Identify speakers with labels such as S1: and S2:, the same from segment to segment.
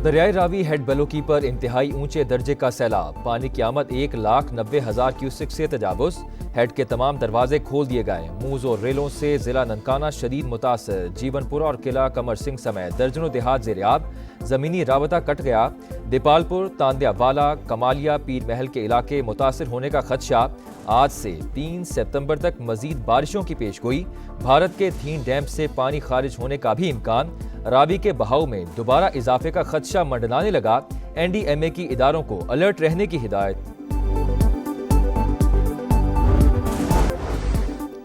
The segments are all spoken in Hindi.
S1: दरियाई रावी हेड बलोकी पर इंतहाई ऊंचे दर्जे का सैलाब, पानी की आमद 1,90,000 क्यूसेक से तजावुज। हेड के तमाम दरवाजे खोल दिए गए। मूज और रेलों से जिला ननकाना शदीद मुतासर। जीवनपुरा और किला कमर सिंह समेत दर्जनों देहात ज़ेर-आब। जमीनी राबता कट गया। दीपालपुर, तांदियावाला, कमालिया, पीर महल के इलाके मुतासर होने का खदशा। आज से 3 सितंबर तक मजीद बारिशों की पेशगोई। भारत के थीन डैम से पानी खारिज होने का भी इम्कान। रावी के बहाव में दोबारा इजाफे का खदशा मंडलाने लगा। NDMA की इदारों को अलर्ट रहने की हिदायत।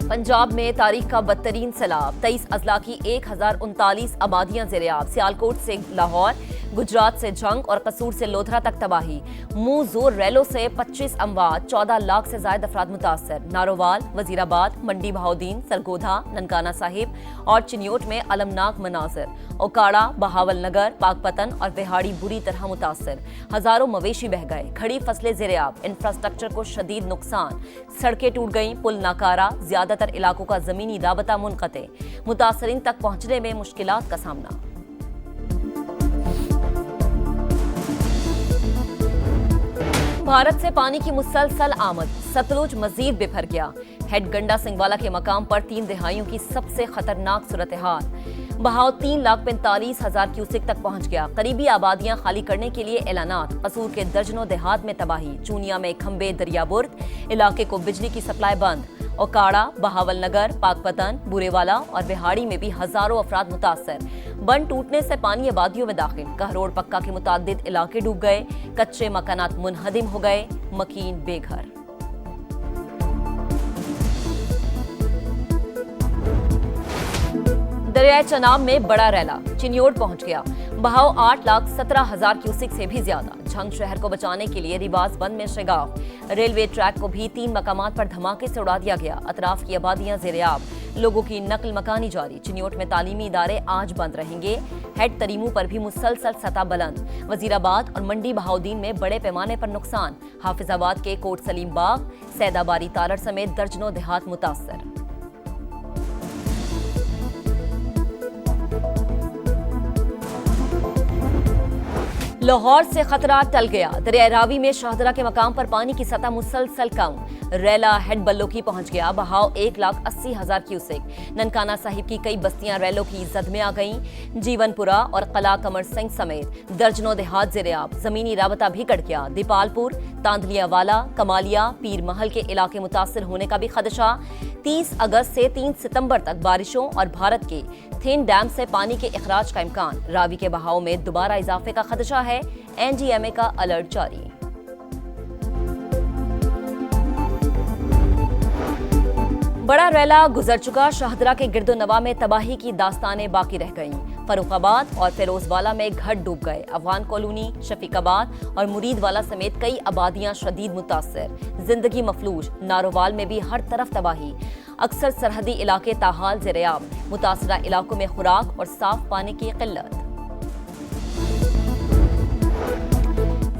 S2: पंजाब में तारीख का बदतरीन सैलाब, 23 अजला की 1039 आबादियां ज़ेर-आब। सियालकोट से लाहौर, गुजरात से जंग और कसूर से लोधरा तक तबाही। मुंह जोर रैलों से 25 अमवात, 14 लाख से ज्यादा अफराद मुतासर। नारोवाल, वजीराबाद, मंडी बहाउद्दीन, सरगोधा, ननकाना साहिब और चिन्योट में अलमनाक मनाजर। ओकाड़ा, बहावल नगर, पाकपतन और विहाड़ी बुरी तरह मुतासर। हजारों मवेशी बह गए, खड़ी फसलें ज़ेर-आब। इंफ्रास्ट्रक्चर को शदीद नुकसान, सड़कें टूट गईं, पुल नाकारा। ज्यादातर इलाकों का जमीनी राबता मुनक़ते। मुतासरीन तक पहुंचने में मुश्किलात का सामना। भारत से पानी की मुसलसल आमद, सतलुज मजीद बिफर गया। हेड गंडा सिंहवाला के मकाम पर 3 दिहाइयों की सबसे खतरनाक सूरत हाल। बहाव 3,45,000 क्यूसेक तक पहुंच गया। करीबी आबादियां खाली करने के लिए ऐलानात। कसूर के दर्जनों देहात में तबाही। चूनिया में खंबे दरियाबुर्द, इलाके को बिजली की सप्लाई बंद। ओकाड़ा, बहावल नगर, पाकपतन, बुरेवाला और बिहाड़ी में भी हजारों अफराद मुतासर। बंद टूटने से पानी आबादियों में दाखिल। कहरोड़ पक्का के मुतादिद इलाके डूब गए। कच्चे मकानात मुनहदिम हो गए, मकीन बेघर। दरियाए चनाब में बड़ा रैला, चिन्योट पहुंच गया। बहाव 8,17,000 क्यूसेक से भी ज्यादा। झंग शहर को बचाने के लिए रिवाज बंद में शिगाफ। रेलवे ट्रैक को भी 3 मकामात पर धमाके से उड़ा दिया गया। अतराफ की आबादियां ज़ेर-आब, लोगों की नकल मकानी जारी। चिन्योट में तालीमी इदारे आज बंद रहेंगे। हेड तरीमू पर भी मुसलसल सतह बुलंद। वजीराबाद और मंडी बहाउद्दीन में बड़े पैमाने पर नुकसान। हाफिजाबाद के कोट सलीम बाग, सैदाबारी तारड़ समेत दर्जनों देहात मुतासर। लाहौर से खतरा टल गया। दरिया रावी में शाहदरा के मकाम पर पानी की सतह मुसलसल कम। रैला हेड बल्लोकी पहुंच गया। बहाव 1,80,000 क्यूसेक। ननकाना साहिब की कई बस्तियां रैलों की जद में आ गईं। जीवनपुरा और किला कमर सिंह समेत दर्जनों देहात ज़ेर-आब। जमीनी राबता भी कट गया। दीपालपुर, तांदलियावाला, कमालिया, पीर महल के इलाके मुतासर होने का भी खदशा। 30 अगस्त से 3 सितंबर तक बारिशों और भारत के थीन डैम से पानी के इखराज का इम्कान। रावी के बहाव में दोबारा इजाफे का खदशा है। NDMA का अलर्ट जारी। बड़ा रैला गुजर चुका। शाहदरा के गिरदोनवा में तबाही की दास्तानें बाकी रह गईं। फरुखाबाद और फिरोजवाला में घर डूब गए। अफगान कॉलोनी, शफीकाबाद और मुरीदवाला समेत कई आबादियां शदीद मुतासर। जिंदगी मफलूज। नारोवाल में भी हर तरफ तबाही। अक्सर सरहदी इलाके ताहाल ज़ेर-आब। मुतासरा इलाकों में खुराक और साफ पानी की किल्लत।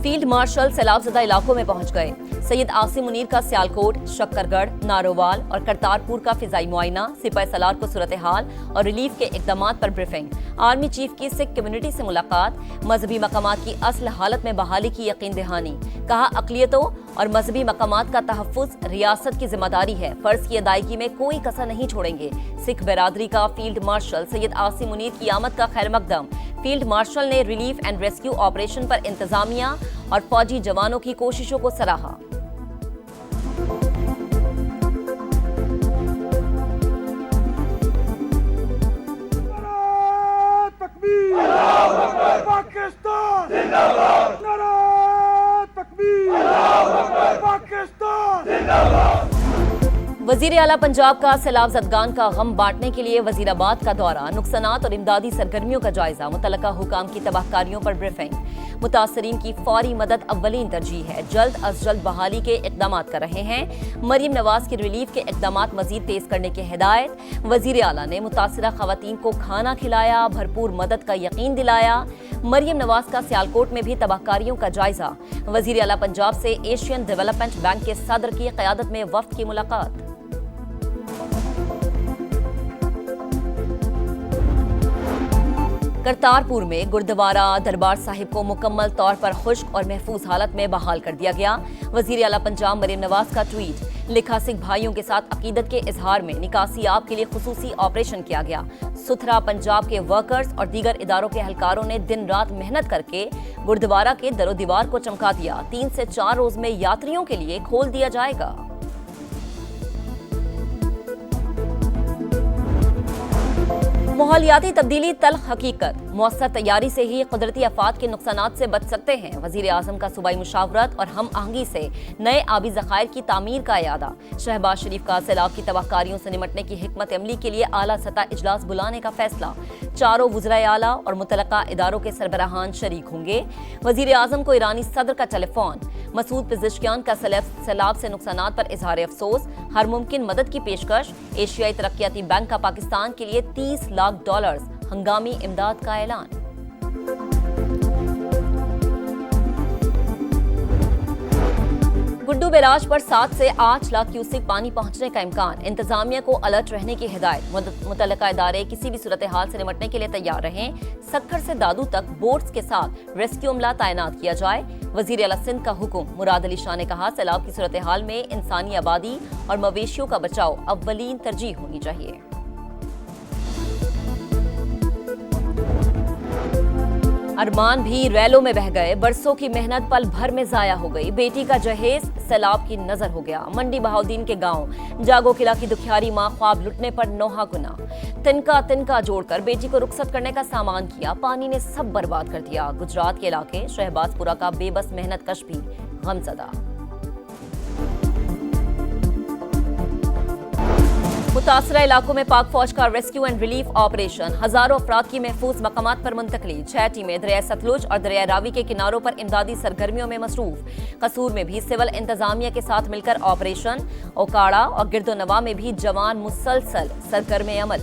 S2: फील्ड मार्शल सैलाबज़दा इलाकों में पहुंच गए। सैयद आसिम मुनीर का सियालकोट, शक्करगढ़, नारोवाल और करतारपुर का फिजाई मुआयना। सिपाही सलार को सूरत हाल और रिलीफ के इकदामात पर ब्रीफिंग। आर्मी चीफ की सिख कम्युनिटी से मुलाकात। मजहबी मकामात की असल हालत में बहाली की यकीन दहानी। कहा, अक़लियतों और मजहबी मकामात का तहफ़्फ़ुज़ रियासत की जिम्मेदारी है। फर्ज की अदायगी में कोई कसर नहीं छोड़ेंगे। सिख बरादरी का फील्ड मार्शल सैयद आसिम मुनीर की आमद का खैर मकदम। फील्ड मार्शल ने रिलीफ एंड रेस्क्यू ऑपरेशन पर इंतजामिया और फौजी जवानों की कोशिशों को सराहा।
S3: पाकिस्तान जिंदाबाद, नारा तकबीर, पाकिस्तान जिंदाबाद।
S2: वजीर आला पंजाब का सैलाब ज़दगान का गम बांटने के लिए वजीराबाद का दौरा। नुकसानात और इमदादी सरगर्मियों का जायजा। मुतल्लका हुकाम की तबाहकारियों पर ब्रीफिंग। मुतासरीन की फौरी मदद अव्वलीन तरजीह है। जल्द अज जल्द बहाली के इकदामात कर रहे हैं। मरियम नवाज की रिलीफ के इकदामात मजीद तेज करने की हिदायत। वजीर आला ने मुतासरा खवातीन को खाना खिलाया, भरपूर मदद का यकीन दिलाया। मरियम नवाज का सियालकोट में भी तबाहकारियों का जायजा। वजीर आला पंजाब से एशियन डेवलपमेंट बैंक के सदर की क़यादत में वफ्द की मुलाकात। करतारपुर में गुरुद्वारा दरबार साहिब को मुकम्मल तौर पर खुश्क और महफूज हालत में बहाल कर दिया गया। वजीर आला पंजाब मरीम नवाज का ट्वीट, लिखा सिख भाइयों के साथ अकीदत के इजहार में निकासी आप के लिए खुसूसी ऑपरेशन किया गया। सुथरा पंजाब के वर्कर्स और दीगर इदारों के एहलकारों ने दिन रात मेहनत करके गुरुद्वारा के दरो दीवार को चमका दिया। 3 से 4 रोज में यात्रियों के लिए खोल दिया जाएगा। माहौलियाती तब्दीली तल्ख हकीकत, मौसर तैयारी से ही कुदरती आफात के नुकसानात से बच सकते हैं। वजीर आजम का सूबाई मुशावरत और हम आहंगी से नए आबी ज़खायर की तामीर का इरादा। शहबाज शरीफ का सैलाब की तबाहकारियों से निमटने की हिकमत अमली के लिए आला सतह इजलास बुलाने का फैसला। चारों वज़राए आला और मुतलका इदारों के सरबराहान शरीक होंगे। वजीर आजम को ईरानी सदर का टेलीफोन। मसूद पिज़िश्कियान का सैलाब से नुकसानात पर इजहार अफसोस, हर मुमकिन मदद की पेशकश। एशियाई तरक्याती बैंक का पाकिस्तान के लिए $30 लाख हंगामी इमदाद का ऐलान। गुड्डू बैराज पर 7 से 8 लाख क्यूसेक पानी पहुंचने का इम्कान। इंतजामिया को अलर्ट रहने की हिदायत। मुतल्लिका इदारे किसी भी सूरत हाल से निपटने के लिए तैयार रहें। सक्खर से दादू तक बोट्स के साथ रेस्क्यू अमला तैनात किया जाए। वजीर आला सिंध का हुक्म। मुराद अली शाह ने कहा, सैलाब की सूरत हाल में इंसानी आबादी और मवेशियों का बचाव अव्वलीन तरजीह होनी चाहिए। अरमान भी रैलों में बह गए। बरसों की मेहनत पल भर में जाया हो गई। बेटी का जहेज सैलाब की नजर हो गया। मंडी बहाउद्दीन के गांव जागो किला की दुखियारी मां ख्वाब लुटने पर नौहा गुना। तिनका जोड़कर बेटी को रुखसत करने का सामान किया, पानी ने सब बर्बाद कर दिया। गुजरात के इलाके शहबाजपुरा का बेबस मेहनत कश भी गमज़दा। मुतासरा इलाकों में पाक फौज का रेस्क्यू एंड रिलीफ ऑपरेशन। हजारों अफराद की महफूज मकामात पर मुंतकली। 6 टीमें दरिया सतलुज और दरिया रावी के किनारों पर इमदादी सरगर्मियों में मसरूफ। कसूर में भी सिविल इंतजामिया के साथ मिलकर ऑपरेशन। ओकाड़ा और गिरदोनवा में भी जवान मुसलसल सरगर्म अमल।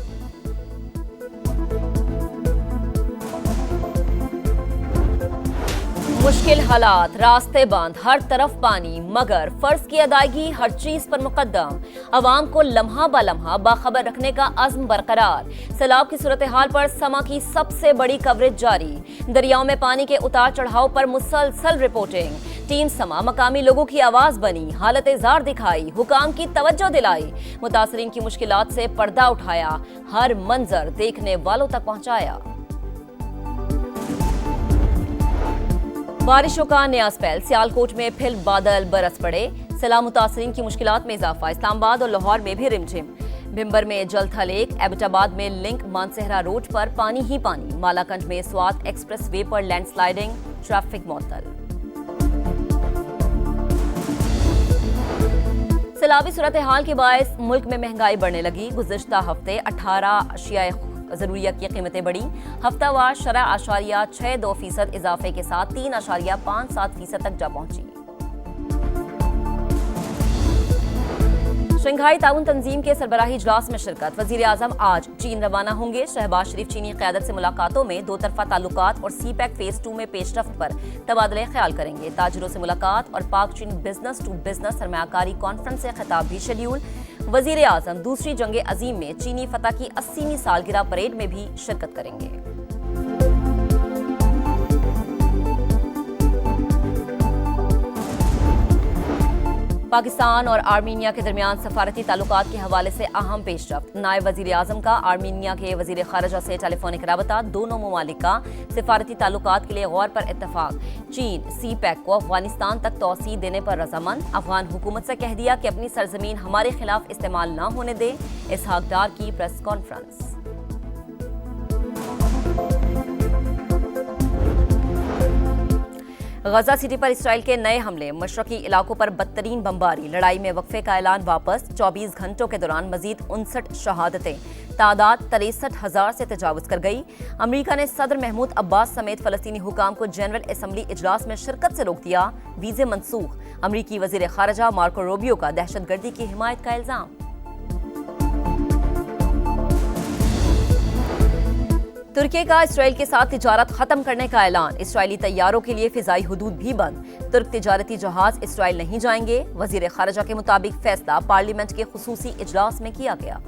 S2: मुश्किल हालात, रास्ते बंद, हर तरफ पानी, मगर फर्ज की अदायगी हर चीज पर मुकद्दम। अवाम को लम्हा ब लम्हा बाखबर रखने का अज़्म बरकरार। सैलाब की सूरत हाल पर समा की सबसे बड़ी कवरेज जारी। दरियाओं में पानी के उतार चढ़ाव पर मुसलसल रिपोर्टिंग। टीम समा मकामी लोगों की आवाज बनी, हालत जार दिखाई, हुकाम की तवज्जो दिलाई, मुतासरीन की मुश्किलात से पर्दा उठाया, हर मंजर देखने वालों तक पहुंचाया। बारिशों का नया स्पेल। सियालकोट में फिर बादल बरस पड़े। सैलाब मुतासरीन की मुश्किलात में इजाफा। इस्लामाबाद और लाहौर में भी रिमझिम। भिम्बर में जलथा लेक, एबटाबाद में लिंक मानसेहरा रोड पर पानी ही पानी। मालाकंज में स्वात एक्सप्रेस वे पर लैंडस्लाइडिंग, ट्रैफिक मुअत्तल। सैलाबी सूरत हाल के बायस मुल्क में महंगाई बढ़ने लगी। गुज़िश्ता हफ्ते 18 अशिया ज़रूरियात की कीमतें बढ़ी। हफ्तावार शरह 8.62% इजाफे के साथ 3.57% तक जा पहुंची। शंघाई ताउन तंजीम के सरबराही इजलास में शिरकत। वजीर आजम आज चीन रवाना होंगे। शहबाज शरीफ चीनी क़यादत से मुलाकातों में दो तरफा ताल्लुकात और CPEC फेज 2 में पेशरफ्त पर तबादले ख्याल करेंगे। ताजरों से मुलाकात और पाक चीन बिजनेस टू बिजनेस सरमायाकारी कॉन्फ्रेंस से खिताब भी शेड्यूल। वजीर आजम दूसरी जंग अजीम में चीनी फतह की 80वीं सालगिरह परेड में भी शिरकत करेंगे। पाकिस्तान और आर्मीनिया के दरमियान सफारती ताल्लुकात के हवाले से अहम पेशरफ्त। नायब वजीर आजम का आर्मीनिया के वजीर खारजा से टेलीफोनिक राबता। दोनों ममालिक का सफारती ताल्लुकात के लिए गौर पर इत्तफाक। चीन CPEC को अफगानिस्तान तक तोसी देने पर रजामंद। अफगान हुकूमत से कह दिया कि अपनी सरजमीन हमारे खिलाफ इस्तेमाल न होने दे। इसहाक डार की प्रेस कॉन्फ्रेंस। गजा सिटी पर इसराइल के नए हमले। मशरकी इलाकों पर बदतरीन बमबारी। लड़ाई में वक्फे का ऐलान वापस। 24 घंटों के दौरान मजीद 59 शहादतें। तादाद 63,000 से तजावुज कर गई। अमेरिका ने सदर महमूद अब्बास समेत फलस्तीनी हुकाम को जनरल असम्बली इजलास में शिरकत से रोक दिया। वीजे मनसूख। अमेरिकी वजीर खारजा मार्को रूबियो का दहशतगर्दी की हिमायत का इल्जाम। तुर्की का इसराइल के साथ तिजारत खत्म करने का ऐलान। इसराइली तैयारों के लिए फिजाई हुदूद भी बंद। तुर्क तिजारती जहाज इसराइल नहीं जाएंगे। वजीर खारजा के मुताबिक फैसला पार्लियामेंट के खुसूसी इजलास में किया गया।